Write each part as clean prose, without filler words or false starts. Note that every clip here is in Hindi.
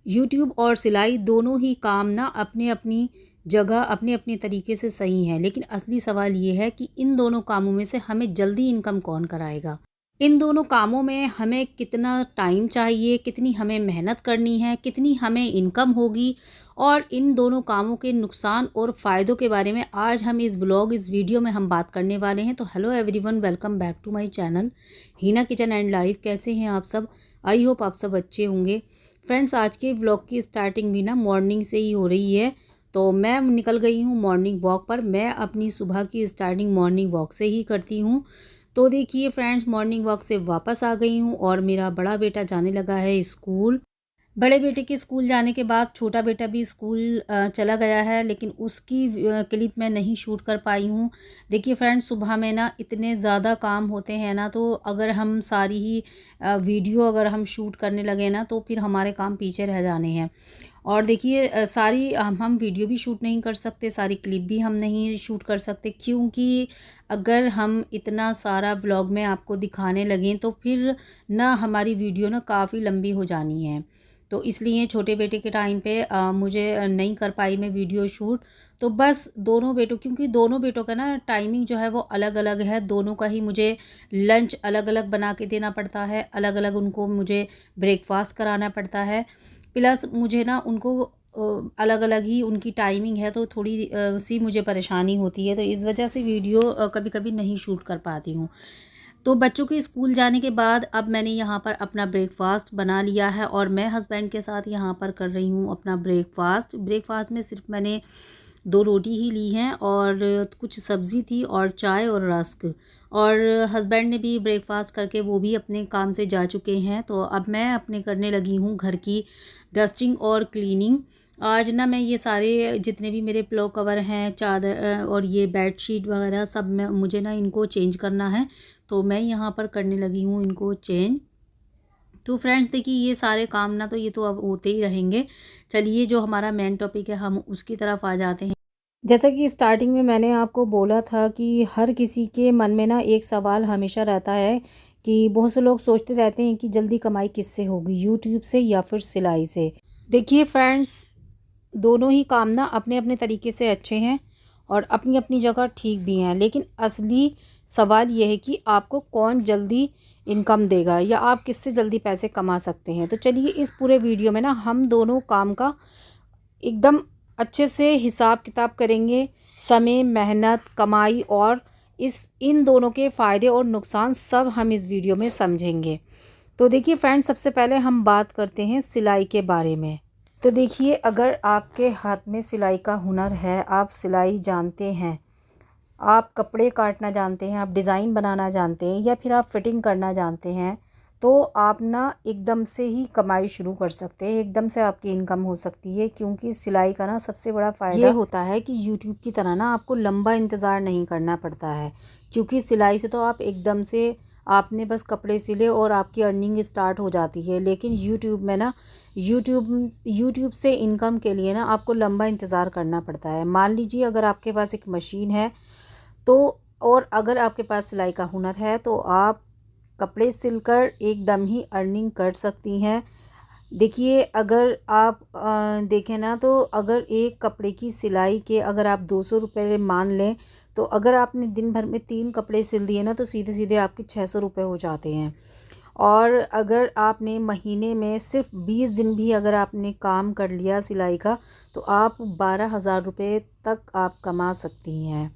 यूट्यूब और सिलाई दोनों ही काम ना अपने अपनी जगह अपने अपने तरीके से सही हैं, लेकिन असली सवाल ये है कि इन दोनों कामों में से हमें जल्दी इनकम कौन कराएगा। इन दोनों कामों में हमें कितना टाइम चाहिए, कितनी हमें मेहनत करनी है, कितनी हमें इनकम होगी और इन दोनों कामों के नुकसान और फ़ायदों के बारे में आज हम इस वीडियो में हम बात करने वाले हैं। तो hello everyone, welcome back to my channel Heena kitchen and life. कैसे हैं आप सब? आई होप आप सब अच्छे होंगे। फ्रेंड्स, आज के व्लॉग की स्टार्टिंग भी ना मॉर्निंग से ही हो रही है। तो मैं निकल गई हूँ मॉर्निंग वॉक पर। मैं अपनी सुबह की स्टार्टिंग मॉर्निंग वॉक से ही करती हूँ। तो देखिए फ्रेंड्स, मॉर्निंग वॉक से वापस आ गई हूँ और मेरा बड़ा बेटा जाने लगा है स्कूल। बड़े बेटे के स्कूल जाने के बाद छोटा बेटा भी स्कूल चला गया है, लेकिन उसकी क्लिप मैं नहीं शूट कर पाई हूँ। देखिए फ्रेंड्स, सुबह में ना इतने ज़्यादा काम होते हैं ना, तो अगर हम सारी ही वीडियो अगर हम शूट करने लगे ना तो फिर हमारे काम पीछे रह जाने हैं। और देखिए सारी हम वीडियो भी शूट नहीं कर सकते, सारी क्लिप भी हम नहीं शूट कर सकते, क्योंकि अगर हम इतना सारा व्लॉग में आपको दिखाने लगें तो फिर ना हमारी वीडियो ना काफ़ी लंबी हो जानी है। तो इसलिए छोटे बेटे के टाइम पे मुझे नहीं कर पाई मैं वीडियो शूट। तो बस दोनों बेटों, क्योंकि दोनों बेटों का ना टाइमिंग जो है वो अलग अलग है, दोनों का ही मुझे लंच अलग अलग बना के देना पड़ता है, अलग अलग उनको मुझे ब्रेकफास्ट कराना पड़ता है। प्लस मुझे ना उनको अलग अलग ही उनकी टाइमिंग है, तो थोड़ी सी मुझे परेशानी होती है, तो इस वजह से वीडियो कभी कभी नहीं शूट कर पाती हूँ। तो बच्चों के स्कूल जाने के बाद अब मैंने यहाँ पर अपना ब्रेकफास्ट बना लिया है और मैं हस्बैंड के साथ यहाँ पर कर रही हूँ अपना ब्रेकफास्ट में सिर्फ मैंने 2 रोटी ही ली हैं और कुछ सब्ज़ी थी और चाय और रस्क। और हस्बैंड ने भी ब्रेकफास्ट करके वो भी अपने काम से जा चुके हैं। तो अब मैं अपने करने लगी हूँ घर की डस्टिंग और क्लीनिंग। आज ना मैं ये सारे जितने भी मेरे पिलो कवर हैं, चादर और ये बेडशीट वगैरह सब मैं मुझे ना इनको चेंज करना है। तो मैं यहाँ पर करने लगी हूँ इनको चेंज। तो फ्रेंड्स देखिए, ये सारे काम ना तो ये तो अब होते ही रहेंगे। चलिए, जो हमारा मेन टॉपिक है हम उसकी तरफ आ जाते हैं। जैसा कि स्टार्टिंग में मैंने आपको बोला था कि हर किसी के मन में ना एक सवाल हमेशा रहता है कि बहुत से लोग सोचते रहते हैं कि जल्दी कमाई किससे होगी, यूट्यूब से या फिर सिलाई से। देखिए फ्रेंड्स, दोनों ही काम ना अपने अपने तरीके से अच्छे हैं और अपनी अपनी जगह ठीक भी हैं, लेकिन असली सवाल यह है कि आपको कौन जल्दी इनकम देगा या आप किससे जल्दी पैसे कमा सकते हैं। तो चलिए, इस पूरे वीडियो में ना हम दोनों काम का एकदम अच्छे से हिसाब किताब करेंगे। समय, मेहनत, कमाई और इन दोनों के फ़ायदे और नुकसान सब हम इस वीडियो में समझेंगे। तो देखिए फ्रेंड्स, सबसे पहले हम बात करते हैं सिलाई के बारे में। तो देखिए, अगर आपके हाथ में सिलाई का हुनर है, आप सिलाई जानते हैं, आप कपड़े काटना जानते हैं, आप डिज़ाइन बनाना जानते हैं या फिर आप फिटिंग करना जानते हैं, तो आप ना एकदम से ही कमाई शुरू कर सकते हैं, एकदम से आपकी इनकम हो सकती है। क्योंकि सिलाई का ना सबसे बड़ा फ़ायदा ये होता है कि यूट्यूब की तरह ना आपको लंबा इंतज़ार नहीं करना पड़ता है। क्योंकि सिलाई से तो आप एकदम से आपने बस कपड़े सिले और आपकी अर्निंग स्टार्ट हो जाती है, लेकिन यूट्यूब में ना यूट्यूब से इनकम के लिए ना आपको लंबा इंतज़ार करना पड़ता है। मान लीजिए, अगर आपके पास एक मशीन है तो, और अगर आपके पास सिलाई का हुनर है तो आप कपड़े सिलकर एकदम ही अर्निंग कर सकती हैं। देखिए, अगर आप देखें ना, तो अगर एक कपड़े की सिलाई के अगर आप 200 रुपये मान लें, तो अगर आपने दिन भर में 3 कपड़े सिल दिए ना तो सीधे सीधे आपके 600 रुपये हो जाते हैं। और अगर आपने महीने में सिर्फ 20 दिन भी अगर आपने काम कर लिया सिलाई का, तो आप 12,000 रुपये तक आप कमा सकती हैं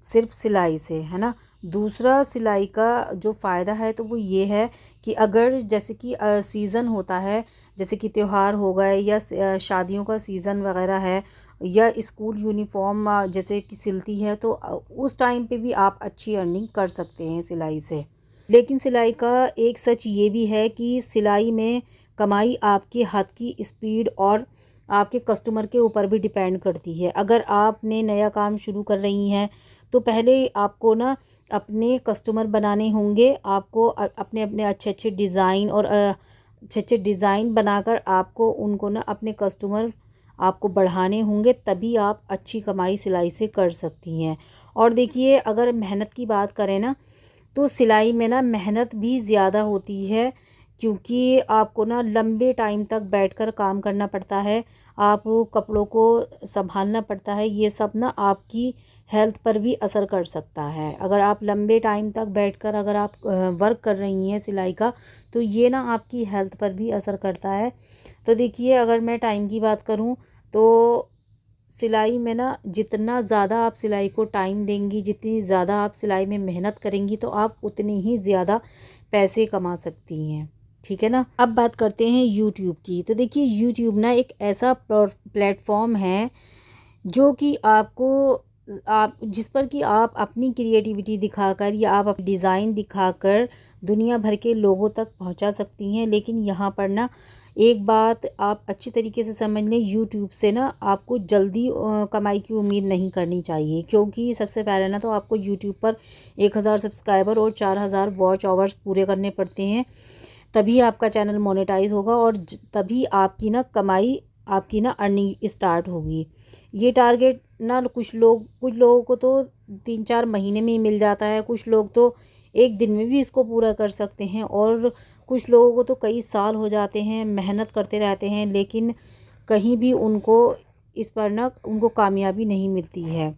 सिर्फ सिलाई से, है ना। दूसरा, सिलाई का जो फ़ायदा है तो वो ये है कि अगर जैसे कि सीज़न होता है, जैसे कि त्यौहार हो गए या शादियों का सीज़न वगैरह है या स्कूल यूनिफॉर्म जैसे कि सिलती है, तो उस टाइम पे भी आप अच्छी अर्निंग कर सकते हैं सिलाई से। लेकिन सिलाई का एक सच ये भी है कि सिलाई में कमाई आपके हाथ की स्पीड और आपके कस्टमर के ऊपर भी डिपेंड करती है। अगर आपने नया काम शुरू कर रही हैं तो पहले आपको ना अपने कस्टमर बनाने होंगे। आपको अपने अपने अच्छे अच्छे डिज़ाइन और अच्छे अच्छे डिज़ाइन बनाकर आपको उनको ना अपने कस्टमर आपको बढ़ाने होंगे, तभी आप अच्छी कमाई सिलाई से कर सकती हैं। और देखिए, अगर मेहनत की बात करें ना, तो सिलाई में ना मेहनत भी ज़्यादा होती है, क्योंकि आपको ना लंबे टाइम तक बैठकर काम करना पड़ता है, आप कपड़ों को संभालना पड़ता है। ये सब ना आपकी हेल्थ पर भी असर कर सकता है। अगर आप लंबे टाइम तक बैठकर अगर आप वर्क कर रही हैं सिलाई का, तो ये ना आपकी हेल्थ पर भी असर करता है। तो देखिए, अगर मैं टाइम की बात करूँ तो सिलाई में ना जितना ज़्यादा आप सिलाई को टाइम देंगी, जितनी ज़्यादा आप सिलाई में मेहनत करेंगी, तो आप उतनी ही ज़्यादा पैसे कमा सकती हैं। ठीक है ना। अब बात करते हैं यूट्यूब की। तो देखिए, यूट्यूब ना एक ऐसा प्लेटफॉर्म है जो कि आपको आप जिस पर कि आप अपनी क्रिएटिविटी दिखाकर या आप अपनी डिज़ाइन दिखाकर दुनिया भर के लोगों तक पहुंचा सकती हैं। लेकिन यहाँ पर ना एक बात आप अच्छी तरीके से समझ लें, यूट्यूब से ना आपको जल्दी कमाई की उम्मीद नहीं करनी चाहिए। क्योंकि सबसे पहले ना तो आपको यूट्यूब पर 1000 सब्सक्राइबर और 4000 वॉच आवर्स पूरे करने पड़ते हैं, तभी आपका चैनल मोनेटाइज होगा और तभी आपकी ना कमाई, आपकी ना अर्निंग स्टार्ट होगी। ये टारगेट ना कुछ लोगों को तो 3-4 महीने में ही मिल जाता है, कुछ लोग तो एक दिन में भी इसको पूरा कर सकते हैं और कुछ लोगों को तो कई साल हो जाते हैं, मेहनत करते रहते हैं, लेकिन कहीं भी उनको इस पर ना उनको कामयाबी नहीं मिलती है।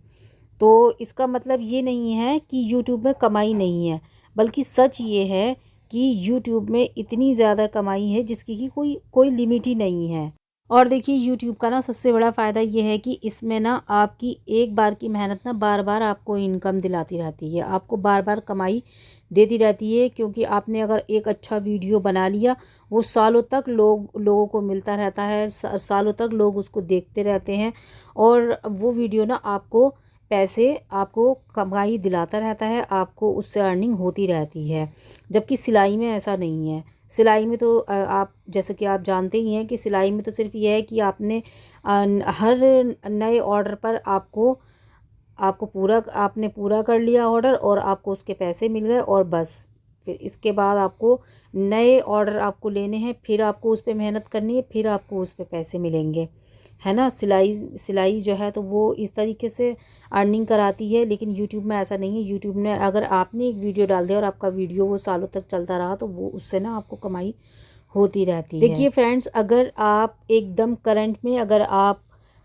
तो इसका मतलब ये नहीं है कि यूट्यूब में कमाई नहीं है, बल्कि सच ये है कि यूट्यूब में इतनी ज़्यादा कमाई है जिसकी कि कोई लिमिट ही नहीं है। और देखिए, यूट्यूब का ना सबसे बड़ा फ़ायदा ये है कि इसमें ना आपकी एक बार की मेहनत ना बार बार आपको इनकम दिलाती रहती है, आपको बार बार कमाई देती रहती है। क्योंकि आपने अगर एक अच्छा वीडियो बना लिया, वो सालों तक लोगों को मिलता रहता है, सालों तक लोग उसको देखते रहते हैं और वो वीडियो ना आपको पैसे, आपको कमाई दिलाता रहता है, आपको उससे अर्निंग होती रहती है। जबकि सिलाई में ऐसा नहीं है। सिलाई में तो आप जैसे कि आप जानते ही हैं कि सिलाई में तो सिर्फ ये है कि आपने हर नए ऑर्डर पर आपने पूरा कर लिया ऑर्डर और आपको उसके पैसे मिल गए और बस। फिर इसके बाद आपको नए ऑर्डर आपको लेने हैं, फिर आपको उस पर मेहनत करनी है, फिर आपको उस पर पैसे मिलेंगे, है ना। सिलाई जो है तो वो इस तरीके से अर्निंग कराती है, लेकिन यूट्यूब में ऐसा नहीं है। यूट्यूब में अगर आपने एक वीडियो डाल दिया और आपका वीडियो वो सालों तक चलता रहा, तो वो उससे ना आपको कमाई होती रहती है। देखिए फ्रेंड्स, अगर आप एकदम करंट में अगर आप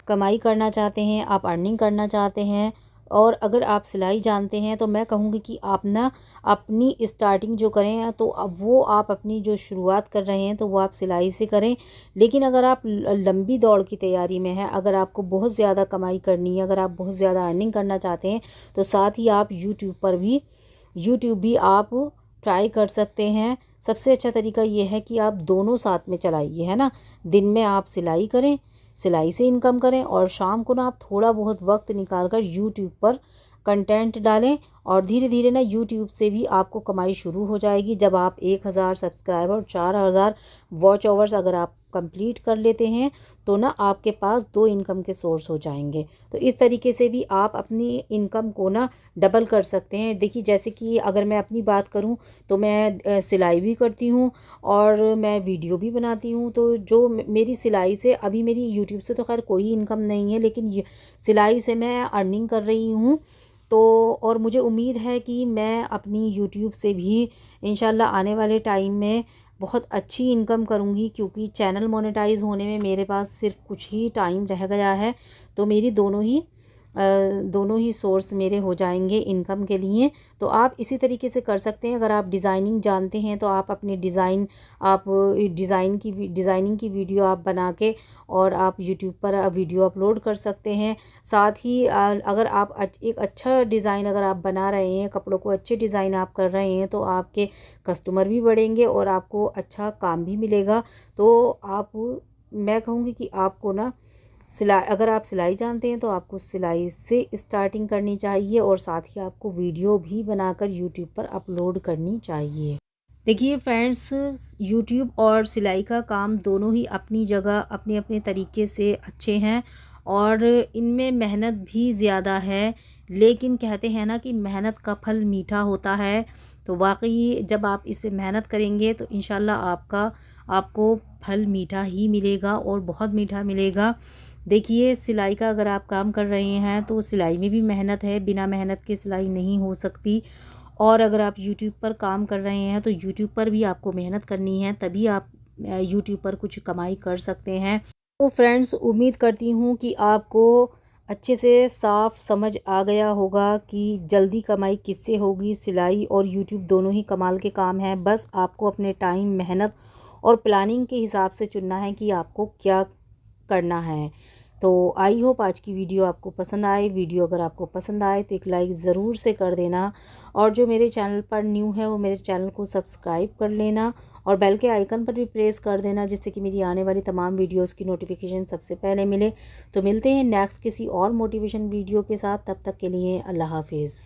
कमाई करना चाहते हैं, आप अर्निंग करना चाहते हैं और अगर आप सिलाई जानते हैं, तो मैं कहूँगी कि आप ना अपनी स्टार्टिंग जो करें, तो अब वो आप अपनी जो शुरुआत कर रहे हैं तो वो आप सिलाई से करें। लेकिन अगर आप लंबी दौड़ की तैयारी में हैं, अगर आपको बहुत ज़्यादा कमाई करनी है, अगर आप बहुत ज़्यादा अर्निंग करना चाहते हैं, तो साथ ही आप यूट्यूब भी आप ट्राई कर सकते हैं। सबसे अच्छा तरीका ये है कि आप दोनों साथ में चलाइए, है ना। दिन में आप सिलाई करें, सिलाई से इनकम करें और शाम को ना आप थोड़ा बहुत वक्त निकाल कर यूट्यूब पर कंटेंट डालें और धीरे धीरे ना यूट्यूब से भी आपको कमाई शुरू हो जाएगी। जब आप 1000 सब्सक्राइबर, 4000 वॉच आवर्स अगर आप कंप्लीट कर लेते हैं, तो ना आपके पास 2 इनकम के सोर्स हो जाएंगे। तो इस तरीके से भी आप अपनी इनकम को ना डबल कर सकते हैं। देखिए, जैसे कि अगर मैं अपनी बात करूं तो मैं सिलाई भी करती हूं और मैं वीडियो भी बनाती हूं। तो जो मेरी सिलाई से, अभी मेरी यूट्यूब से तो खैर कोई इनकम नहीं है, लेकिन सिलाई से मैं अर्निंग कर रही हूँ। तो और मुझे उम्मीद है कि मैं अपनी यूट्यूब से भी इंशाल्लाह आने वाले टाइम में बहुत अच्छी इनकम करूँगी, क्योंकि चैनल मोनेटाइज होने में मेरे पास सिर्फ कुछ ही टाइम रह गया है। तो मेरी दोनों ही सोर्स मेरे हो जाएंगे इनकम के लिए। तो आप इसी तरीके से कर सकते हैं। अगर आप डिज़ाइनिंग जानते हैं, तो आप अपने डिज़ाइनिंग की वीडियो आप बना के और आप यूट्यूब पर वीडियो अपलोड कर सकते हैं। साथ ही अगर आप एक अच्छा डिज़ाइन अगर आप बना रहे हैं, कपड़ों को अच्छे डिज़ाइन आप कर रहे हैं, तो आपके कस्टमर भी बढ़ेंगे और आपको अच्छा काम भी मिलेगा। तो मैं कहूँगी कि आपको ना अगर आप सिलाई जानते हैं, तो आपको सिलाई से स्टार्टिंग करनी चाहिए और साथ ही आपको वीडियो भी बनाकर यूट्यूब पर अपलोड करनी चाहिए। देखिए फ्रेंड्स, यूट्यूब और सिलाई का काम दोनों ही अपनी जगह अपने अपने तरीके से अच्छे हैं और इनमें मेहनत भी ज़्यादा है। लेकिन कहते हैं ना कि मेहनत का फल मीठा होता है। तो वाकई जब आप इस पे मेहनत करेंगे, तो इंशाल्लाह आपको फल मीठा ही मिलेगा और बहुत मीठा मिलेगा। देखिए, सिलाई का अगर आप काम कर रहे हैं, तो सिलाई में भी मेहनत है, बिना मेहनत के सिलाई नहीं हो सकती। और अगर आप यूट्यूब पर काम कर रहे हैं तो यूट्यूब पर भी आपको मेहनत करनी है, तभी आप यूट्यूब पर कुछ कमाई कर सकते हैं। तो फ्रेंड्स, उम्मीद करती हूँ कि आपको अच्छे से साफ समझ आ गया होगा कि जल्दी कमाई किससे होगी। सिलाई और यूट्यूब दोनों ही कमाल के काम हैं, बस आपको अपने टाइम, मेहनत और प्लानिंग के हिसाब से चुनना है कि आपको क्या करना है। तो आई होप आज की वीडियो आपको पसंद आए। वीडियो अगर आपको पसंद आए तो एक लाइक ज़रूर से कर देना, और जो मेरे चैनल पर न्यू है वो मेरे चैनल को सब्सक्राइब कर लेना और बेल के आइकन पर भी प्रेस कर देना, जिससे कि मेरी आने वाली तमाम वीडियोस की नोटिफिकेशन सबसे पहले मिले। तो मिलते हैं नेक्स्ट किसी और मोटिवेशन वीडियो के साथ, तब तक के लिए अल्लाह हाफिज़।